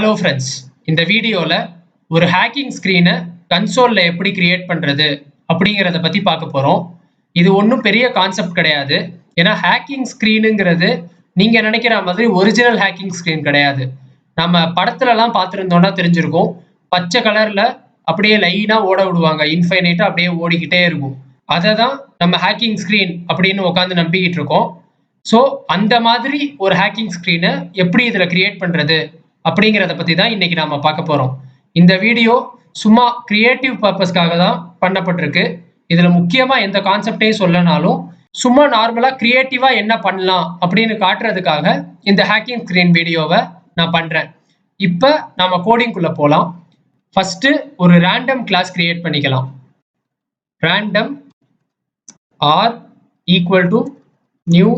Hello friends, இந்த வீடியோவில் ஒரு ஹேக்கிங் ஸ்க்ரீனை கன்சோலில் எப்படி கிரியேட் பண்ணுறது அப்படிங்கிறத பற்றி பார்க்க போகிறோம். இது ஒன்றும் பெரிய கான்செப்ட் கிடையாது. ஏன்னா ஹேக்கிங் ஸ்க்ரீனுங்கிறது நீங்கள் நினைக்கிற மாதிரி ஒரிஜினல் ஹேக்கிங் ஸ்க்ரீன் கிடையாது. நம்ம படத்துலலாம் பார்த்துருந்தோன்னா தெரிஞ்சிருக்கும். பச்சை கலரில் அப்படியே லைனாக ஓட விடுவாங்க, இன்ஃபைனைட்டாக அப்படியே ஓடிக்கிட்டே இருக்கும். அதை தான் நம்ம ஹேக்கிங் ஸ்க்ரீன் அப்படின்னு உட்காந்து நம்பிக்கிட்டு இருக்கோம். ஸோ அந்த மாதிரி ஒரு ஹேக்கிங் ஸ்க்ரீனை எப்படி இதில் கிரியேட் பண்ணுறது அப்படிங்கிறத பற்றி தான் இன்னைக்கு நாம பார்க்க போகிறோம். இந்த வீடியோ சும்மா கிரியேட்டிவ் பர்பஸ்க்காக தான் பண்ணப்பட்டிருக்கு. இதில் முக்கியமாக எந்த கான்செப்டையும் சொல்லனாலும் சும்மா நார்மலாக கிரியேட்டிவாக என்ன பண்ணலாம் அப்படின்னு காட்டுறதுக்காக இந்த ஹேக்கிங் ஸ்க்ரீன் வீடியோவை நான் பண்ணுறேன். இப்போ நம்ம கோடிங்குள்ளே போகலாம். ஃபஸ்ட்டு ஒரு ரேண்டம் கிளாஸ் கிரியேட் பண்ணிக்கலாம். Random r equal to new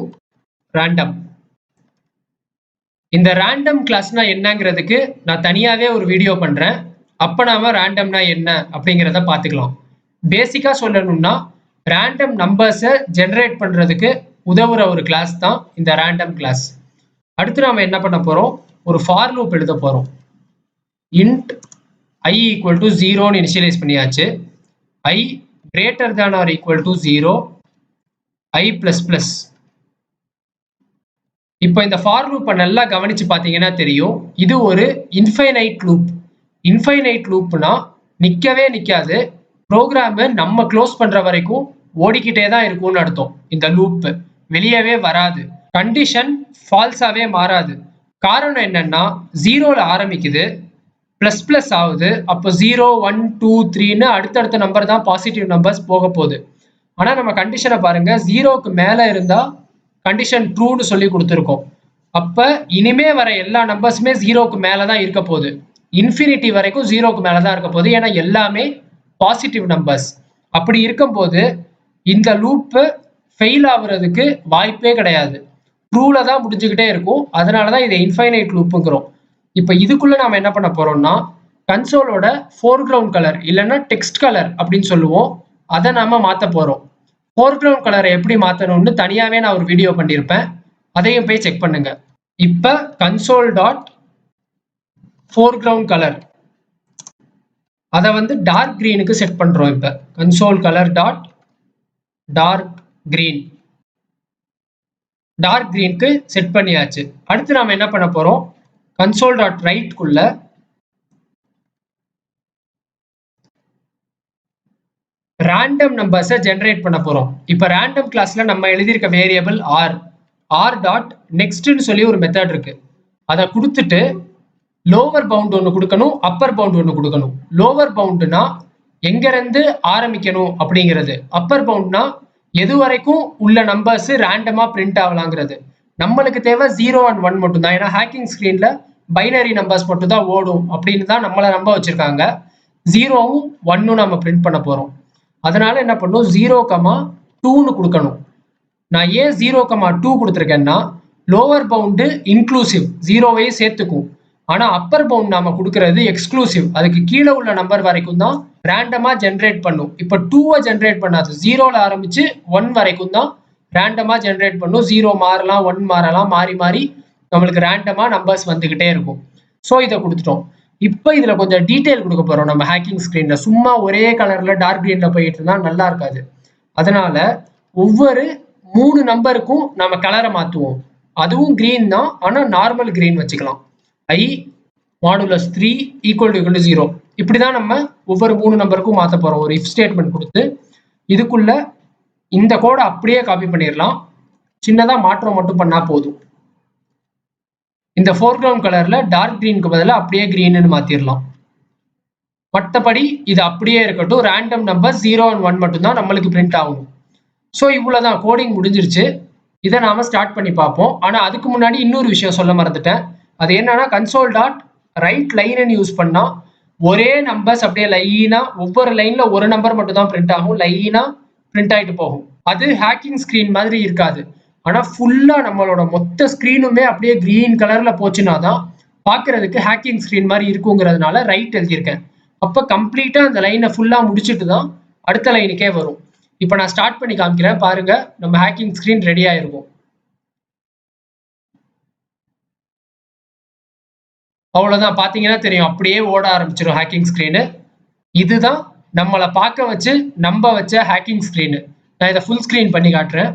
random. இந்த ரேண்டம் கிளாஸ்னா என்னங்கிறதுக்கு நான் தனியாகவே ஒரு வீடியோ பண்ணுறேன். அப்போ நாம ரேண்டம்னா என்ன அப்படிங்கிறத பார்த்துக்கலாம். பேசிக்காக சொல்லணும்னா ரேண்டம் நம்பர்ஸை ஜென்ரேட் பண்ணுறதுக்கு உதவுற ஒரு கிளாஸ் தான் இந்த ரேண்டம் கிளாஸ். அடுத்து நாம் என்ன பண்ண போகிறோம், ஒரு ஃபார் லூப் எழுத போகிறோம். இன்ட் ஐ ஈக்குவல் டு 0ன்னு இனிஷியலைஸ் பண்ணியாச்சு. I greater than or equal to 0, i plus plus. இப்போ இந்த ஃபார் லூப்பை நல்லா கவனிச்சு பார்த்தீங்கன்னா தெரியும், இது ஒரு இன்ஃபைனைட் லூப். இன்ஃபைனைட் லூப்னா நிற்கவே நிற்காது. ப்ரோக்ராமு நம்ம க்ளோஸ் பண்ணுற வரைக்கும் ஓடிக்கிட்டே தான் இருக்கும்னு அர்த்தம். இந்த லூப்பு வெளியவே வராது. கண்டிஷன் ஃபால்ஸாகவே மாறாது. காரணம் என்னன்னா 0ல் ஆரம்பிக்குது, ப்ளஸ் ப்ளஸ் ஆகுது. அப்போ 0, 1, 2, 3ன்னு அடுத்தடுத்த நம்பர் தான் பாசிட்டிவ் நம்பர்ஸ் போக போகுது. ஆனால் நம்ம கண்டிஷனை பாருங்க, 0க்கு மேலே இருந்தால் கண்டிஷன் ட்ரூன்னு சொல்லி கொடுத்துருக்கோம். அப்போ இனிமே வர எல்லா நம்பர்ஸுமே 0க்கு மேலே தான் இருக்க போகுது. இன்ஃபினிட்டி வரைக்கும் 0க்கு மேலே தான் இருக்க போகுது. ஏன்னா எல்லாமே பாசிட்டிவ் நம்பர்ஸ். அப்படி இருக்கும்போது இந்த லூப்பு ஃபெயில் ஆகுறதுக்கு வாய்ப்பே கிடையாது. ட்ரூவில் தான் முடிஞ்சுக்கிட்டே இருக்கும். அதனால தான் இதை இன்ஃபைனைட் லூப்புங்கிறோம். இப்போ இதுக்குள்ளே நாம் என்ன பண்ண போகிறோம்னா, கன்சோலோட ஃபோர்க்ரவுண்ட் கலர் இல்லைன்னா டெக்ஸ்ட் கலர் அப்படின்னு சொல்லுவோம், அதை நாம் மாற்ற போகிறோம். ஃபோர்க்ரவுண்ட் கலரை எப்படி மாற்றணும்னு தனியாகவே நான் ஒரு வீடியோ பண்ணியிருப்பேன், அதையும் போய் செக் பண்ணுங்க. இப்போ கன்சோல் டாட் ஃபோர்க்ரவுண்ட் கலர் அதை வந்து டார்க் க்ரீனுக்கு செட் பண்ணுறோம். இப்போ console colour dot dark green, dark க்ரீனுக்கு செட் பண்ணியாச்சு. அடுத்து நாம் என்ன பண்ண போகிறோம், கன்சோல் டாட் ரைட்குள்ள ரேண்டம் நம்பர்ஸை ஜென்ரேட் பண்ண போகிறோம். இப்போ ரேண்டம் கிளாஸில் நம்ம எழுதியிருக்க வேரியபிள் ஆர் டாட் நெக்ஸ்ட்னு சொல்லி ஒரு மெத்தட் இருக்கு. அதை கொடுத்துட்டு லோவர் பவுண்ட் ஒன்று கொடுக்கணும், அப்பர் பவுண்ட் ஒன்று கொடுக்கணும். லோவர் பவுண்டுனா எங்கேருந்து ஆரம்பிக்கணும் அப்படிங்கிறது, அப்பர் பவுண்ட்னா எது வரைக்கும் உள்ள நம்பர்ஸ் ரேண்டமாக பிரிண்ட் ஆகலாங்கிறது. நம்மளுக்கு தேவை 0 and 1 மட்டும் தான். ஏன்னா ஹேக்கிங் ஸ்க்ரீனில் பைனரி நம்பர்ஸ் மட்டும் தான் ஓடும் அப்படின்னு தான் நம்மளை நம்ப வச்சுருக்காங்க. 0வும் 1ம் நம்ம பிரிண்ட் பண்ண போகிறோம். அதனால என்ன பண்ணும், 0,2ன்னு கொடுக்கணும். நான் ஏன் 0,2 கொடுத்துருக்கேன்னா, லோவர் பவுண்டு இன்க்ளூசிவ் 0வையும் சேர்த்துக்கும். ஆனால் அப்பர் பவுண்ட் நாம கொடுக்கறது எக்ஸ்க்ளூசிவ், அதுக்கு கீழே உள்ள நம்பர் வரைக்கும் தான் ரேண்டமாக ஜென்ரேட் பண்ணும். இப்போ 2வை ஜென்ரேட் பண்ணாது, 0ல் ஆரம்பிச்சு 1 வரைக்கும் தான் ரேண்டமாக ஜென்ரேட் பண்ணும். 0 மாறலாம், 1 மாறலாம், மாறி மாறி நம்மளுக்கு ரேண்டமாக நம்பர்ஸ் வந்துக்கிட்டே இருக்கும். ஸோ இதை கொடுத்துட்டோம். இப்போ இதில் கொஞ்சம் டீட்டெயில் கொடுக்க போகிறோம். நம்ம ஹேக்கிங் ஸ்க்ரீனில் சும்மா ஒரே கலரில் டார்க் க்ரீனில் போயிட்டு இருந்தால் நல்லா இருக்காது. அதனால ஒவ்வொரு 3 நம்பருக்கும் நம்ம கலரை மாற்றுவோம். அதுவும் க்ரீன் தான், ஆனால் நார்மல் க்ரீன் வச்சுக்கலாம். ஐ மாடுலஸ் 3 ஈக்குவல் டு 0 இப்படி தான் நம்ம ஒவ்வொரு 3 நம்பருக்கும் மாற்ற போகிறோம். ஒரு இஃப் ஸ்டேட்மெண்ட் கொடுத்து இதுக்குள்ள இந்த கோடை அப்படியே காப்பி பண்ணிடலாம். சின்னதாக மாற்றம் மட்டும் பண்ணால் போதும். இந்த ஃபோர்க்ரவுண்ட் கலர்ல டார்க் க்ரீனுக்கு பதிலாக அப்படியே க்ரீன்னு மாற்றிடலாம். மற்றபடி இது அப்படியே இருக்கட்டும். ரேண்டம் நம்பர் 0 and 1 மட்டும்தான் நம்மளுக்கு பிரிண்ட் ஆகும். ஸோ இவ்வளோதான், கோடிங் முடிஞ்சிருச்சு. இதை நாம ஸ்டார்ட் பண்ணி பார்ப்போம். ஆனால் அதுக்கு முன்னாடி இன்னொரு விஷயம் சொல்ல மறந்துட்டேன். அது என்னன்னா, கன்சோல் டாட் ரைட் லைன்னு யூஸ் பண்ணா ஒரே நம்பர்ஸ் அப்படியே லைனா ஒவ்வொரு லைன்ல ஒரு நம்பர் மட்டும் தான் பிரிண்ட் ஆகும், லைனா பிரிண்ட் ஆகிட்டு போகும். அது ஹேக்கிங் ஸ்க்ரீன் மாதிரி இருக்காது. ஆனால் ஃபுல்லாக நம்மளோட மொத்த ஸ்க்ரீனுமே அப்படியே க்ரீன் கலரில் போச்சுன்னா தான் பார்க்குறதுக்கு ஹேக்கிங் ஸ்க்ரீன் மாதிரி இருக்குங்கிறதுனால ரைட் எழுதியிருக்கேன். அப்போ கம்ப்ளீட்டாக அந்த லைனை ஃபுல்லாக முடிச்சுட்டு தான் அடுத்த லைனுக்கே வரும். இப்போ நான் ஸ்டார்ட் பண்ணி காமிக்கிறேன் பாருங்க, நம்ம ஹேக்கிங் ஸ்க்ரீன் ரெடி ஆயிருக்கும். அவ்வளவுதான். பாத்தீங்கன்னா தெரியும். அப்படியே ஓட ஆரம்பிச்சிடும் ஹேக்கிங் ஸ்கிரீனு. இதுதான் நம்மள பார்க்க வச்சு நம்ப வச்ச ஹேக்கிங் ஸ்கிரீனு. நான் இத ஃபுல் ஸ்கிரீன் பண்ணி காட்டுறேன்.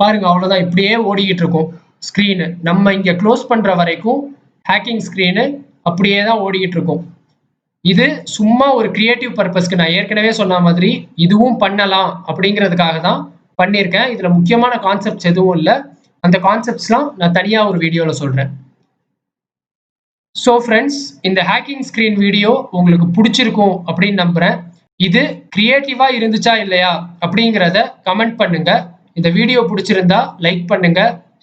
பாருங்க அவ்வளவுதான். இப்படியே ஓடிக்கிட்டு இருக்கும் ஸ்கிரீனு. நம்ம இங்க க்ளோஸ் பண்ற வரைக்கும் ஹேக்கிங் ஸ்கிரீனு அப்படியே தான் ஓடிக்கிட்டு இருக்கும். இது சும்மா ஒரு கிரியேட்டிவ் பர்பஸ்க்கு நான் ஏற்கனவே சொன்ன மாதிரி இதுவும் பண்ணலாம் அப்படிங்கிறதுக்காக தான் பண்ணியிருக்கேன். இதுல முக்கியமான கான்செப்ட்ஸ் எதுவும் இல்ல. அந்த கான்செப்ட்ஸ்லாம் நான் தனியா ஒரு வீடியோல சொல்றேன். ஸோ ஃப்ரெண்ட்ஸ், இந்த ஹேக்கிங் ஸ்கிரீன் வீடியோ உங்களுக்கு புடிச்சிருக்கும் அப்படின்னு நம்புறேன். இது கிரியேட்டிவா இருந்துச்சா இல்லையா அப்படிங்கிறத கமெண்ட் பண்ணுங்க. இந்த வீடியோ புடிச்சிருந்தா லைக் பண்ணுங்க,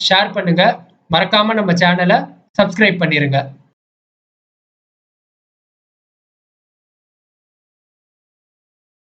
ஷேர் பண்ணுங்க. மறக்காம நம்ம சேனலை சப்ஸ்கிரைப் பண்ணிருங்க.